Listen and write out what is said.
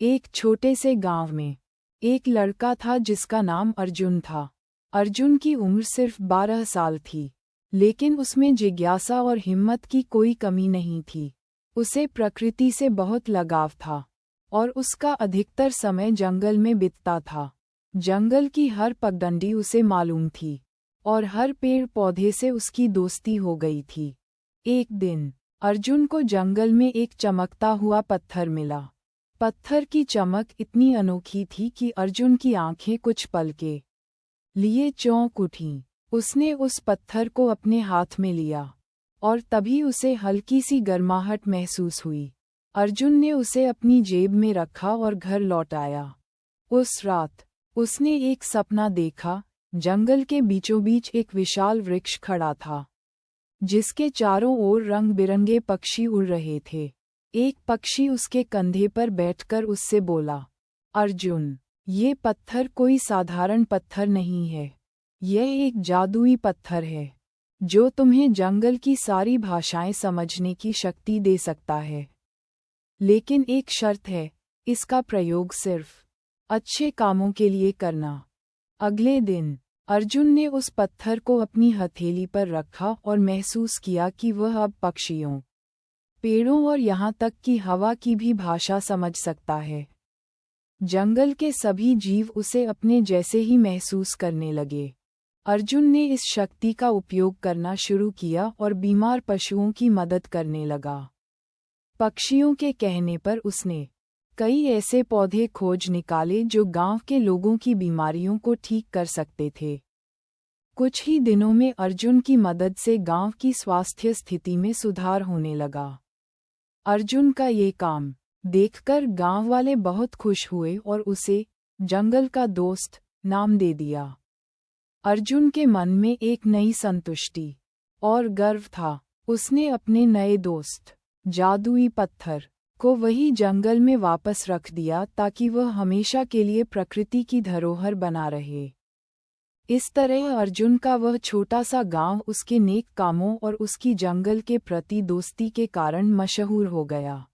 एक छोटे से गांव में एक लड़का था जिसका नाम अर्जुन था। अर्जुन की उम्र सिर्फ 12 साल थी, लेकिन उसमें जिज्ञासा और हिम्मत की कोई कमी नहीं थी। उसे प्रकृति से बहुत लगाव था और उसका अधिकतर समय जंगल में बीतता था। जंगल की हर पगडंडी उसे मालूम थी और हर पेड़ पौधे से उसकी दोस्ती हो गई थी। एक दिन अर्जुन को जंगल में एक चमकता हुआ पत्थर मिला। पत्थर की चमक इतनी अनोखी थी कि अर्जुन की आंखें कुछ पल के लिए चौंक उठीं। उसने उस पत्थर को अपने हाथ में लिया और तभी उसे हल्की सी गर्माहट महसूस हुई। अर्जुन ने उसे अपनी जेब में रखा और घर लौट आया। उस रात उसने एक सपना देखा। जंगल के बीचों बीच एक विशाल वृक्ष खड़ा था, जिसके चारों ओर रंग बिरंगे पक्षी उड़ रहे थे। एक पक्षी उसके कंधे पर बैठकर उससे बोला, अर्जुन, ये पत्थर कोई साधारण पत्थर नहीं है। यह एक जादुई पत्थर है जो तुम्हें जंगल की सारी भाषाएं समझने की शक्ति दे सकता है। लेकिन एक शर्त है, इसका प्रयोग सिर्फ अच्छे कामों के लिए करना। अगले दिन अर्जुन ने उस पत्थर को अपनी हथेली पर रखा और महसूस किया कि वह अब पक्षियों, पेड़ों और यहाँ तक कि हवा की भी भाषा समझ सकता है। जंगल के सभी जीव उसे अपने जैसे ही महसूस करने लगे। अर्जुन ने इस शक्ति का उपयोग करना शुरू किया और बीमार पशुओं की मदद करने लगा। पक्षियों के कहने पर उसने कई ऐसे पौधे खोज निकाले जो गांव के लोगों की बीमारियों को ठीक कर सकते थे। कुछ ही दिनों में अर्जुन की मदद से गांव की स्वास्थ्य स्थिति में सुधार होने लगा। अर्जुन का ये काम देखकर गांव वाले बहुत खुश हुए और उसे जंगल का दोस्त नाम दे दिया। अर्जुन के मन में एक नई संतुष्टि और गर्व था। उसने अपने नए दोस्त जादुई पत्थर को वही जंगल में वापस रख दिया ताकि वह हमेशा के लिए प्रकृति की धरोहर बना रहे। इस तरह अर्जुन का वह छोटा सा गांव उसके नेक कामों और उसकी जंगल के प्रति दोस्ती के कारण मशहूर हो गया।